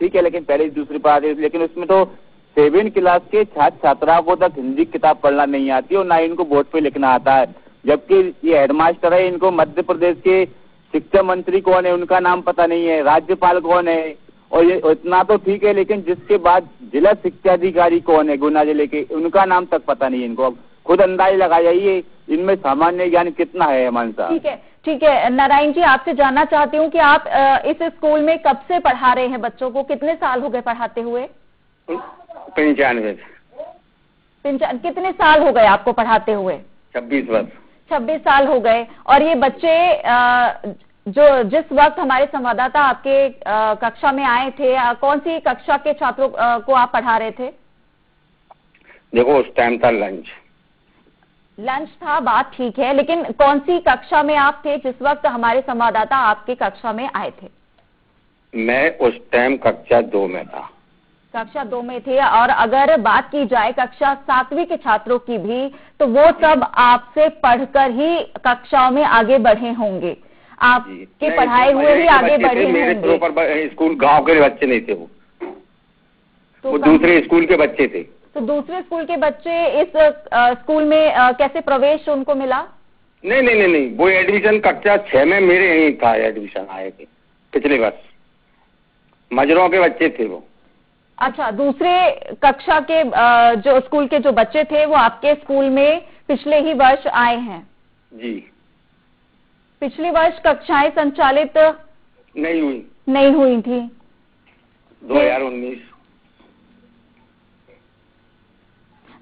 ठीक है, लेकिन पहले दूसरी पढ़ाते, लेकिन उसमें तो 7 क्लास के छात्र छात्राओं को तक हिंदी किताब पढ़ना नहीं आती और ना इनको बोर्ड पे लिखना आता है, जबकि ये हेडमास्टर है, इनको मध्य प्रदेश के शिक्षा मंत्री कौन है उनका नाम पता नहीं है, राज्यपाल कौन है, और ये इतना तो ठीक है, लेकिन जिसके बाद जिला शिक्षा अधिकारी कौन है गुना जिले के, उनका नाम तक पता नहीं है इनको। अब खुद अंदाज लगा जाइए इनमें सामान्य ज्ञान कितना है अमन साहब। ठीक है नारायण जी, आपसे जानना चाहती हूँ कि आप इस स्कूल में कब से पढ़ा रहे हैं बच्चों को, कितने साल हो गए पढ़ाते हुए? 95। कितने साल हो गए आपको पढ़ाते हुए? 26 वर्ष। 26 साल हो गए। और ये बच्चे जो जिस वक्त हमारे संवाददाता आपके कक्षा में आए थे, कौन सी कक्षा के छात्रों को आप पढ़ा रहे थे? देखो उस टाइम था लंच था, बात ठीक है, लेकिन कौन सी कक्षा में आप थे जिस वक्त हमारे संवाददाता आपके कक्षा में आए थे? मैं उस टाइम कक्षा 2 में था। कक्षा 2 में थे। और अगर बात की जाए कक्षा 7वीं के छात्रों की भी, तो वो सब आपसे पढ़कर ही कक्षाओं में आगे बढ़े होंगे, आपके पढ़ाए हुए ही आगे बढ़े होंगे। स्कूल गांव के बच्चे नहीं थे, वो दूसरे स्कूल के बच्चे थे। तो दूसरे स्कूल के बच्चे इस स्कूल में कैसे प्रवेश उनको मिला? नहीं, वो एडमिशन कक्षा 6 में मेरे यहीं था, एडमिशन आए थे पिछले वर्ष, मजरों के बच्चे थे वो। अच्छा, दूसरे कक्षा के जो स्कूल के जो बच्चे थे वो आपके स्कूल में पिछले ही वर्ष आए हैं? जी। पिछले वर्ष कक्षाएं संचालित नहीं हुई थी 2019।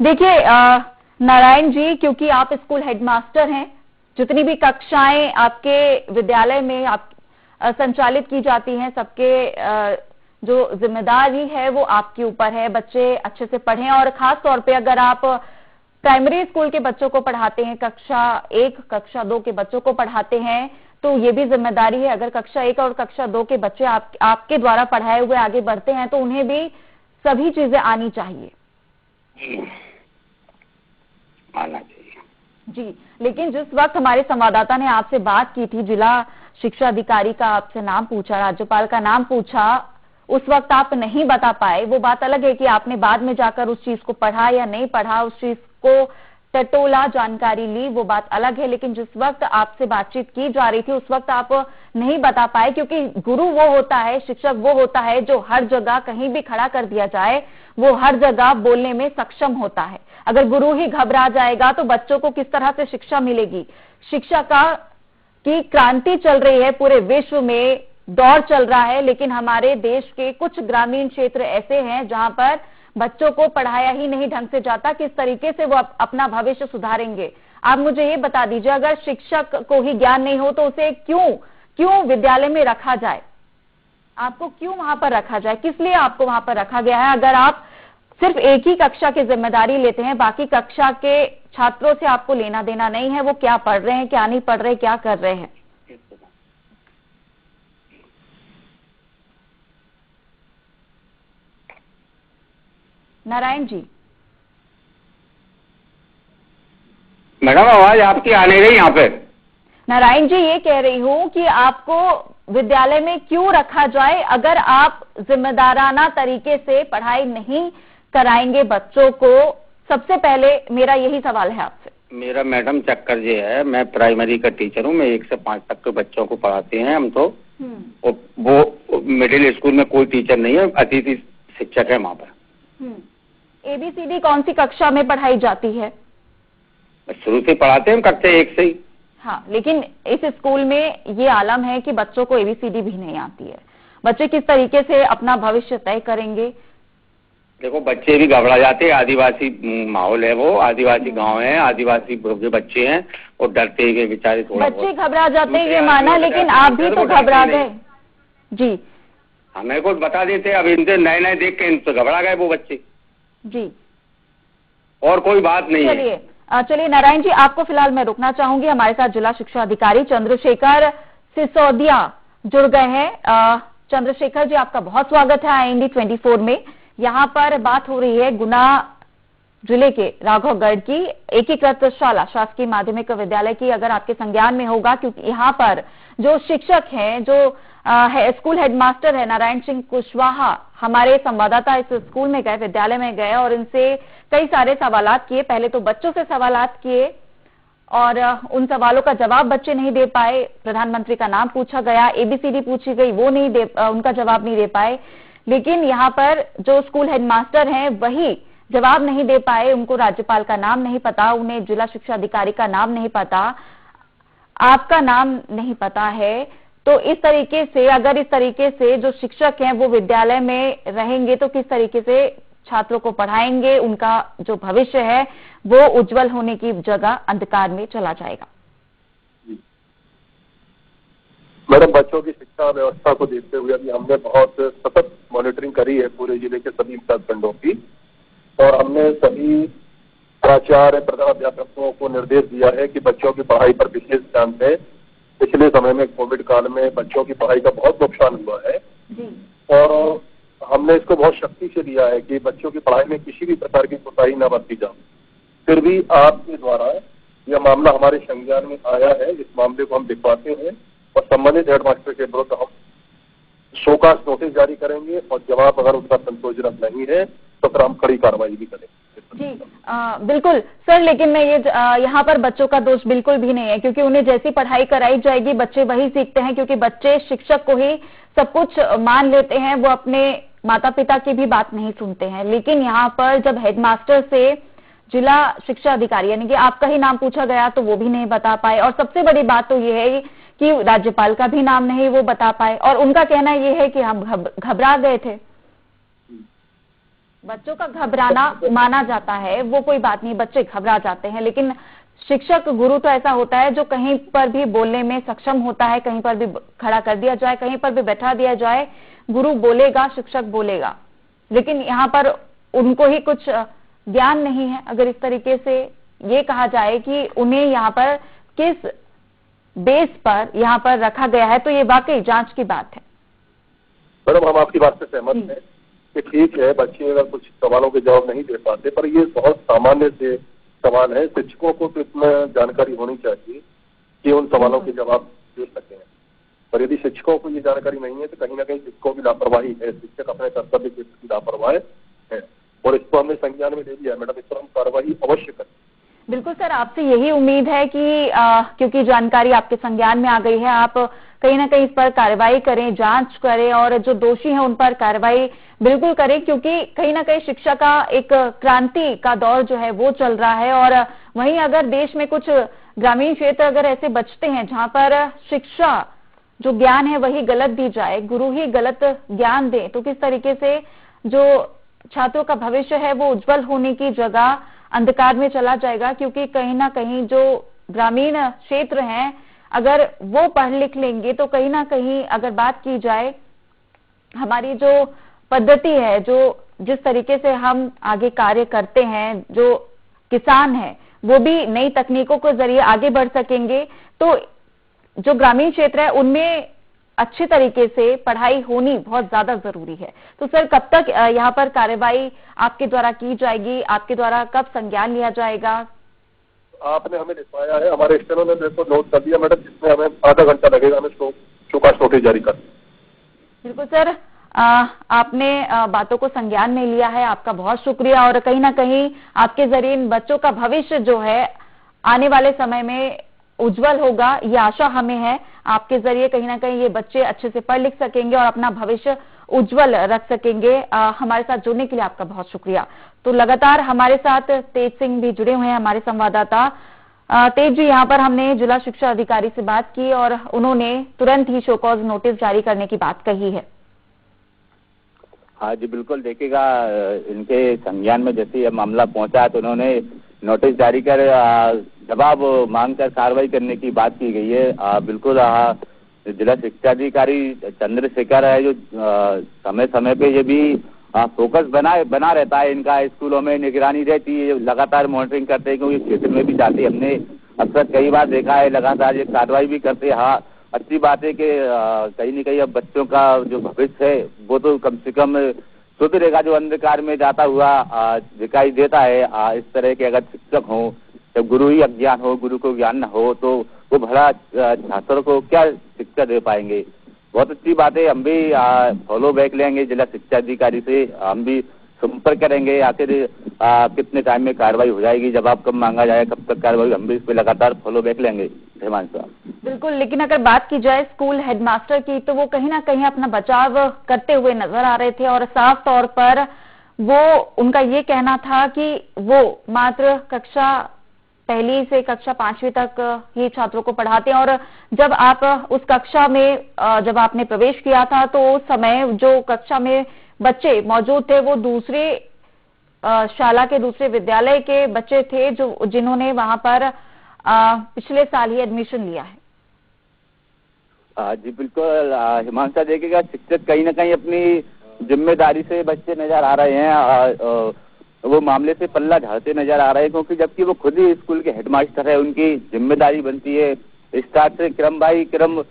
देखिए नारायण जी, क्योंकि आप स्कूल हेडमास्टर हैं, जितनी भी कक्षाएं आपके विद्यालय में आप संचालित की जाती हैं, सबके जो जिम्मेदारी है वो आपके ऊपर है, बच्चे अच्छे से पढ़ें। और खास तौर पे अगर आप प्राइमरी स्कूल के बच्चों को पढ़ाते हैं, कक्षा 1 कक्षा 2 के बच्चों को पढ़ाते हैं, तो ये भी जिम्मेदारी है, अगर कक्षा 1 और कक्षा 2 के बच्चे आपके द्वारा पढ़ाए हुए आगे बढ़ते हैं तो उन्हें भी सभी चीजें आनी चाहिए। आना चाहिए जी। लेकिन जिस वक्त हमारे संवाददाता ने आपसे बात की थी, जिला शिक्षा अधिकारी का आपसे नाम पूछा, राज्यपाल का नाम पूछा, उस वक्त आप नहीं बता पाए। वो बात अलग है कि आपने बाद में जाकर उस चीज को पढ़ा या नहीं पढ़ा, उस चीज को टटोला, जानकारी ली, वो बात अलग है। लेकिन जिस वक्त आपसे बातचीत की जा रही थी उस वक्त आप नहीं बता पाए, क्योंकि गुरु वो होता है, शिक्षक वो होता है जो हर जगह कहीं भी खड़ा कर दिया जाए वो हर जगह बोलने में सक्षम होता है। अगर गुरु ही घबरा जाएगा तो बच्चों को किस तरह से शिक्षा मिलेगी? शिक्षा की क्रांति चल रही है, पूरे विश्व में दौर चल रहा है, लेकिन हमारे देश के कुछ ग्रामीण क्षेत्र ऐसे हैं जहां पर बच्चों को पढ़ाया ही नहीं ढंग से जाता। किस तरीके से वो अपना भविष्य सुधारेंगे? आप मुझे ये बता दीजिए, अगर शिक्षक को ही ज्ञान नहीं हो तो उसे क्यों विद्यालय में रखा जाए? आपको क्यों वहां पर रखा जाए? किस लिए आपको वहां पर रखा गया है? अगर आप सिर्फ एक ही कक्षा की जिम्मेदारी लेते हैं, बाकी कक्षा के छात्रों से आपको लेना देना नहीं है, वो क्या पढ़ रहे हैं, क्या नहीं पढ़ रहे, क्या कर रहे हैं। नारायण जी। मैडम आवाज आपकी आ नहीं रही यहाँ पे। नारायण जी, ये कह रही हूँ कि आपको विद्यालय में क्यों रखा जाए अगर आप जिम्मेदाराना तरीके से पढ़ाई नहीं कराएंगे बच्चों को? सबसे पहले मेरा यही सवाल है आपसे। मेरा मैडम चक्कर ये है, मैं प्राइमरी का टीचर हूँ, मैं 1 से 5 तक के बच्चों को पढ़ाते हैं हम तो। वो मिडिल स्कूल में कोई टीचर नहीं है, अतिथि शिक्षक है वहाँ पर। ABCD कौन सी कक्षा में पढ़ाई जाती है? शुरू से पढ़ाते हैं कक्षा 1 से ही। हाँ, लेकिन इस स्कूल में ये आलम है कि बच्चों को ABCD भी नहीं आती है। बच्चे किस तरीके से अपना भविष्य तय करेंगे? देखो बच्चे भी घबरा जाते हैं, आदिवासी माहौल है, वो आदिवासी गांव है, आदिवासी बच्चे हैं और डरते हैं बेचारे थोड़ा। बच्चे घबरा जाते हैं ये माना, लेकिन आप भी तो घबरा गए। जी, हमें को बता देते, अब इनसे नए देख के इनसे घबरा गए वो बच्चे। जी, और कोई बात नहीं है। चलिए नारायण जी, आपको फिलहाल मैं रुकना चाहूंगी। हमारे साथ जिला शिक्षा अधिकारी चंद्रशेखर सिसोदिया जुड़ गए हैं। चंद्रशेखर जी, आपका बहुत स्वागत है IND 24 में। यहाँ पर बात हो रही है गुना जिले के राघवगढ़ की एकीकृत शाला शासकीय माध्यमिक विद्यालय की। अगर आपके संज्ञान में होगा, क्योंकि यहाँ पर जो शिक्षक हैं, जो स्कूल हेडमास्टर है नारायण सिंह कुशवाहा, हमारे संवाददाता इस स्कूल में गए, विद्यालय में गए और इनसे कई सारे सवालात किए। पहले तो बच्चों से सवालात किए और उन सवालों का जवाब बच्चे नहीं दे पाए। प्रधानमंत्री का नाम पूछा गया, एबीसीडी पूछी गई, वो उनका जवाब नहीं दे पाए। लेकिन यहाँ पर जो स्कूल हेडमास्टर हैं वही जवाब नहीं दे पाए। उनको राज्यपाल का नाम नहीं पता, उन्हें जिला शिक्षा अधिकारी का नाम नहीं पता, आपका नाम नहीं पता है। तो इस तरीके से, अगर इस तरीके से जो शिक्षक हैं वो विद्यालय में रहेंगे तो किस तरीके से छात्रों को पढ़ाएंगे, उनका जो भविष्य है वो उज्जवल होने की जगह अंधकार में चला जाएगा। मैडम, बच्चों की शिक्षा व्यवस्था को देखते हुए अभी हमने बहुत सतत मॉनिटरिंग करी है पूरे जिले के सभी विकासखंडों की, और हमने सभी प्राचार्य प्रधानाध्यापकों को निर्देश दिया है कि बच्चों की पढ़ाई पर विशेष ध्यान दें। पिछले समय में कोविड काल में बच्चों की पढ़ाई का बहुत नुकसान हुआ है और हमने इसको बहुत शक्ति से लिया है कि बच्चों की पढ़ाई में किसी भी प्रकार की कोताही न बरती जाए। फिर भी आपके द्वारा यह मामला हमारे संज्ञान में आया है, इस मामले को हम दिखवाते हैं और संबंधित हेडमास्टर के विरुद्ध हम शोकास नोटिस जारी करेंगे और जवाब अगर उनका संतोषजनक नहीं है तो फिर हम कड़ी कार्रवाई भी करेंगे। जी बिल्कुल सर, लेकिन मैं ये यहाँ पर बच्चों का दोष बिल्कुल भी नहीं है, क्योंकि उन्हें जैसी पढ़ाई कराई जाएगी बच्चे वही सीखते हैं, क्योंकि बच्चे शिक्षक को ही सब कुछ मान लेते हैं, वो अपने माता पिता की भी बात नहीं सुनते हैं। लेकिन यहाँ पर जब हेडमास्टर से जिला शिक्षा अधिकारी यानी कि आपका ही नाम पूछा गया तो वो भी नहीं बता पाए, और सबसे बड़ी बात तो ये है कि राज्यपाल का भी नाम नहीं वो बता पाए, और उनका कहना ये है कि हम घबरा गए थे। बच्चों का घबराना माना जाता है, वो कोई बात नहीं, बच्चे घबरा जाते हैं, लेकिन शिक्षक गुरु तो ऐसा होता है जो कहीं पर भी बोलने में सक्षम होता है, कहीं पर भी खड़ा कर दिया जाए, कहीं पर भी बैठा दिया जाए, गुरु बोलेगा, शिक्षक बोलेगा। लेकिन यहाँ पर उनको ही कुछ ज्ञान नहीं है। अगर इस तरीके से ये कहा जाए कि उन्हें यहाँ पर किस बेस पर यहाँ पर रखा गया है, तो ये वाकई जांच की बात है। मैडम, हम आपकी बात से सहमत हैं कि ठीक है, बच्चे अगर कुछ सवालों के जवाब नहीं दे पाते, पर ये बहुत सामान्य से सवाल है। शिक्षकों को तो इतना जानकारी होनी चाहिए कि उन सवालों के जवाब दे सकें, पर यदि शिक्षकों को ये जानकारी नहीं है तो कहीं ना कहीं शिक्षकों की लापरवाही है, शिक्षक अपने कर्तव्य के प्रति लापरवाह है, और इसको हमने संज्ञान में ले लिया है। मैडम, इस पर हम कार्रवाई अवश्य करें। बिल्कुल सर, आपसे यही उम्मीद है कि क्योंकि जानकारी आपके संज्ञान में आ गई है, आप कहीं ना कहीं इस पर कार्रवाई करें, जांच करें और जो दोषी हैं उन पर कार्रवाई बिल्कुल करें, क्योंकि कहीं ना कहीं शिक्षा का एक क्रांति का दौर जो है वो चल रहा है। और वहीं अगर देश में कुछ ग्रामीण क्षेत्र अगर ऐसे बचते हैं जहां पर शिक्षा जो ज्ञान है वही गलत दी जाए, गुरु ही गलत ज्ञान दे, तो किस तरीके से जो छात्रों का भविष्य है वो उज्जवल होने की जगह अंधकार में चला जाएगा। क्योंकि कहीं ना कहीं जो ग्रामीण क्षेत्र हैं अगर वो पढ़ लिख लेंगे तो कहीं ना कहीं अगर बात की जाए हमारी जो पद्धति है, जो जिस तरीके से हम आगे कार्य करते हैं, जो किसान है वो भी नई तकनीकों के जरिए आगे बढ़ सकेंगे। तो जो ग्रामीण क्षेत्र है उनमें अच्छे तरीके से पढ़ाई होनी बहुत ज्यादा जरूरी है। तो सर, कब तक यहाँ पर कार्रवाई आपके द्वारा की जाएगी, आपके द्वारा कब संज्ञान लिया जाएगा? आपने हमें लिखवाया है, हमारे स्टेनो ने मेरे को नोट कर दिया मैडम, जिसमें हमें आधा घंटा लगेगा हमें शोकास नोटिस जारी कर। बिल्कुल सर, आपने बातों को संज्ञान में लिया है, आपका बहुत शुक्रिया। और कहीं ना कहीं आपके जरिए इन बच्चों का भविष्य जो है आने वाले समय में उज्जवल होगा, ये आशा हमें है। आपके जरिए कहीं ना कहीं ये बच्चे अच्छे से पढ़ लिख सकेंगे और अपना भविष्य उज्जवल रख सकेंगे। हमारे साथ जुड़ने के लिए आपका बहुत शुक्रिया। तो लगातार हमारे साथ तेज सिंह भी जुड़े हुए हैं, हमारे संवाददाता। तेज जी, यहाँ पर हमने जिला शिक्षा अधिकारी से बात की और उन्होंने तुरंत ही शोकॉज नोटिस जारी करने की बात कही है। हाँ जी बिल्कुल, देखिएगा इनके संज्ञान में जैसे यह मामला पहुंचा तो उन्होंने नोटिस जारी कर जवाब मांगकर कार्रवाई करने की बात की गई है। बिल्कुल जिला शिक्षा अधिकारी चंद्रशेखर है जो समय समय पे ये भी फोकस बना रहता है, इनका स्कूलों में निगरानी रहती है, लगातार मॉनिटरिंग करते हैं, क्योंकि क्षेत्र में भी जाते हमने अक्सर कई बार देखा है, लगातार ये कार्रवाई भी करते हैं। हाँ, अच्छी बात है कि कहीं न कहीं अब बच्चों का जो भविष्य है वो तो कम से कम सुधरेगा, जो अंधकार में जाता हुआ दिखाई देता है। इस तरह के अगर शिक्षक हों, जब गुरु ही अज्ञान हो, गुरु को ज्ञान न हो, तो वो भला छात्रों को क्या शिक्षा दे पाएंगे। बहुत अच्छी बात है। हम भी फॉलो बैक लेंगे जिला शिक्षा अधिकारी से, हम भी संपर्क करेंगे आखिर कितने टाइम में कार्रवाई हो जाएगी, जवाब कब मांगा जाए, कब तक कार्रवाई, हम भी इस पे लगातार फॉलो बैक लेंगे हिमांशु साहब। बिल्कुल, लेकिन अगर बात की जाए स्कूल हेडमास्टर की तो वो कहीं ना कहीं अपना बचाव करते हुए नजर आ रहे थे और साफ तौर पर वो उनका ये कहना था कि वो मात्र कक्षा पहली से कक्षा 5वीं तक ही छात्रों को पढ़ाते हैं। और जब आप उस कक्षा में जब आपने प्रवेश किया था तो उस समय जो कक्षा में बच्चे मौजूद थे वो दूसरे शाला के दूसरे विद्यालय के बच्चे थे जो जिन्होंने वहां पर पिछले साल ही एडमिशन लिया है। जी बिल्कुल हिमांशु, देखिएगा शिक्षक कहीं ना कहीं अपनी जिम्मेदारी से बच्चे नजर आ रहे हैं, वो मामले से पल्ला झाड़ते नजर आ रहे हैं, क्योंकि जबकि वो खुद ही स्कूल के हेडमास्टर है, उनकी जिम्मेदारी बनती है स्टार्ट से क्रम बाई क्रम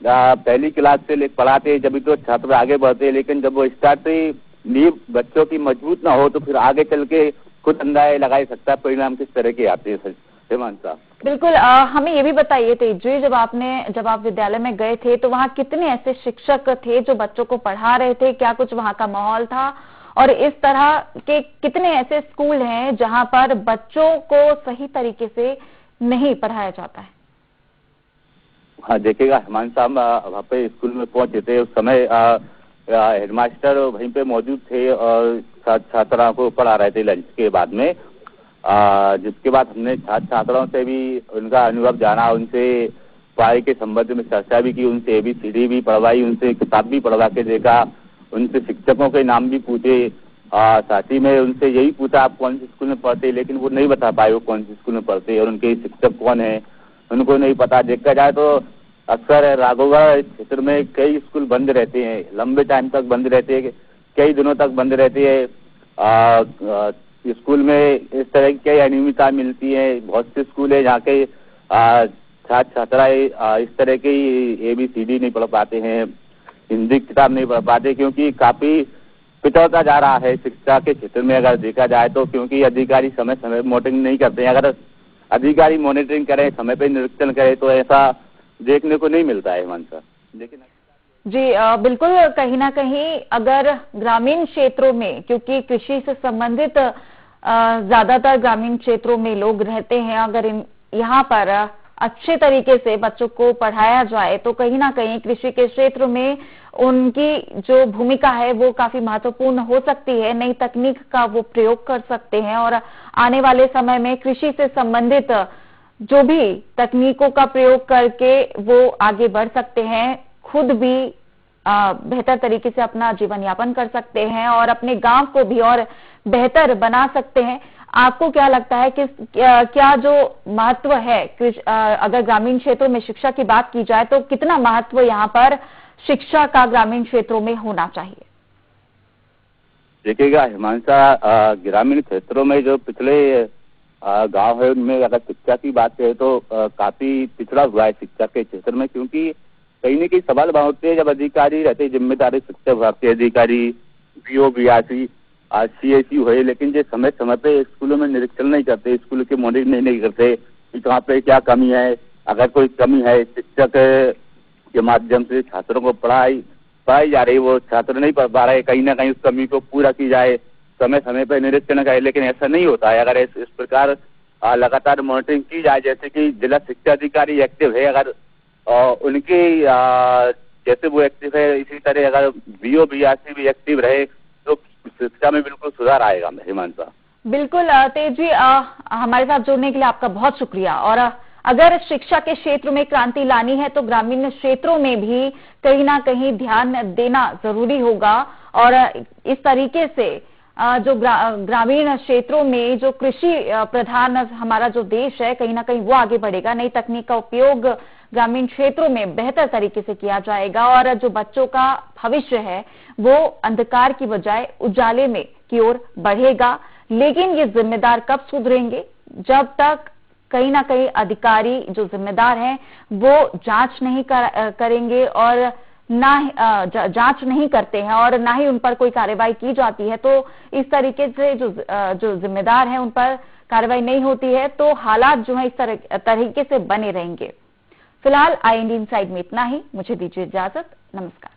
पहली क्लास से ले पढ़ाते, जब तो छात्र आगे बढ़ते हैं। लेकिन जब वो स्टार्ट से नींव बच्चों की मजबूत ना हो तो फिर आगे चल के खुद अंदाजा लगा सकता है परिणाम किस तरह के आते हैं। हिमांशु साहब बिल्कुल, हमें ये भी बताइए तेजवी, जब आप विद्यालय में गए थे तो वहाँ कितने ऐसे शिक्षक थे जो बच्चों को पढ़ा रहे थे, क्या कुछ वहाँ का माहौल था, और इस तरह के कितने ऐसे स्कूल हैं जहाँ पर बच्चों को सही तरीके से नहीं पढ़ाया जाता है? हाँ देखिएगा हिमांशु साहब, वहाँ पे स्कूल में पहुंचे थे उस समय हेडमास्टर वहीं पे मौजूद थे और छात्राओं को पढ़ा रहे थे लंच के बाद में। जिसके बाद हमने छात्र छात्राओं से भी उनका अनुभव जाना, उनसे पढ़ाई के संबंध में चर्चा भी की, उनसे ABCD भी पढ़वाई, उनसे किताब भी पढ़वा के देखा, उनसे शिक्षकों के नाम भी पूछे, साथ ही में उनसे यही पूछा आप कौन से स्कूल में पढ़ते, लेकिन वो नहीं बता पाए वो कौन से स्कूल में पढ़ते और उनके शिक्षक कौन है उनको नहीं पता। देखा जाए तो अक्सर राघवगढ़ क्षेत्र में कई स्कूल बंद रहते हैं, लंबे टाइम तक बंद रहते हैं, कई दिनों तक बंद रहते हैं। स्कूल में इस तरह की कई अनियमितता मिलती है। बहुत से स्कूल है जहाँ के छात्र छात्राएं इस तरह की ABCD नहीं पढ़ पाते हैं, हिंदी किताब नहीं पढ़ पाते, क्योंकि काफी पिछड़ता जा रहा है शिक्षा के क्षेत्र में अगर देखा जाए तो, क्योंकि अधिकारी समय समय मॉनिटरिंग नहीं करते हैं। अगर अधिकारी मॉनिटरिंग करें, समय पे निरीक्षण करें तो ऐसा देखने को नहीं मिलता है हिमांशु। लेकिन जी बिल्कुल, कहीं ना कहीं अगर ग्रामीण क्षेत्रों में, क्योंकि कृषि से संबंधित ज्यादातर ग्रामीण क्षेत्रों में लोग रहते हैं, अगर यहाँ पर अच्छे तरीके से बच्चों को पढ़ाया जाए तो कहीं ना कहीं कृषि के क्षेत्र में उनकी जो भूमिका है वो काफी महत्वपूर्ण हो सकती है। नई तकनीक का वो प्रयोग कर सकते हैं और आने वाले समय में कृषि से संबंधित जो भी तकनीकों का प्रयोग करके वो आगे बढ़ सकते हैं, खुद भी बेहतर तरीके से अपना जीवन यापन कर सकते हैं और अपने गांव को भी और बेहतर बना सकते हैं। आपको क्या लगता है कि क्या जो महत्व है अगर ग्रामीण क्षेत्रों में शिक्षा की बात की जाए तो कितना महत्व यहाँ पर शिक्षा का ग्रामीण क्षेत्रों में होना चाहिए? देखिएगा हिमांशु, ग्रामीण क्षेत्रों में जो पिछले गांव है उनमें अगर शिक्षा की बात करें तो काफी पिछड़ा हुआ है शिक्षा के क्षेत्र में, क्योंकि कहीं न कहीं सवाल होते हैं जब अधिकारी रहते, जिम्मेदारी शिक्षा विभाग के अधिकारी, BO BRC CSU हुए, लेकिन जो समय समय पे स्कूलों में निरीक्षण नहीं करते, स्कूल के मॉनिटरिंग नहीं करते कि कहाँ पे क्या कमी है। अगर कोई कमी है शिक्षक के माध्यम से छात्रों को पढ़ाई जा रही, वो छात्र नहीं पढ़ पा रहे, कहीं ना कहीं उस कमी को पूरा की जाए, समय समय पर निरीक्षण करे, लेकिन ऐसा नहीं होता है। अगर इस प्रकार लगातार मॉनिटरिंग की जाए, जैसे कि जिला शिक्षा अधिकारी एक्टिव है, अगर उनकी जैसे वो एक्टिव है इसी तरह अगर BO BRC भी एक्टिव रहे तो शिक्षा में बिल्कुल सुधार आएगा। हिमांशु बिल्कुल, तेज जी हमारे साथ जुड़ने के लिए आपका बहुत शुक्रिया। और अगर शिक्षा के क्षेत्र में क्रांति लानी है तो ग्रामीण क्षेत्रों में भी कहीं ना कहीं ध्यान देना जरूरी होगा और इस तरीके से जो ग्रामीण क्षेत्रों में जो कृषि प्रधान हमारा जो देश है कहीं ना कहीं वो आगे बढ़ेगा। नई तकनीक का उपयोग ग्रामीण क्षेत्रों में बेहतर तरीके से किया जाएगा और जो बच्चों का भविष्य है वो अंधकार की बजाय उजाले में की ओर बढ़ेगा। लेकिन ये जिम्मेदार कब सुधरेंगे? जब तक कहीं ना कहीं अधिकारी जो जिम्मेदार हैं वो जांच नहीं करेंगे और ना जांच नहीं करते हैं और ना ही उन पर कोई कार्रवाई की जाती है, तो इस तरीके से जो जिम्मेदार हैं उन पर कार्रवाई नहीं होती है तो हालात जो है इस तरीके से बने रहेंगे। फिलहाल IND इनसाइड में इतना ही। मुझे दीजिए इजाजत। नमस्कार।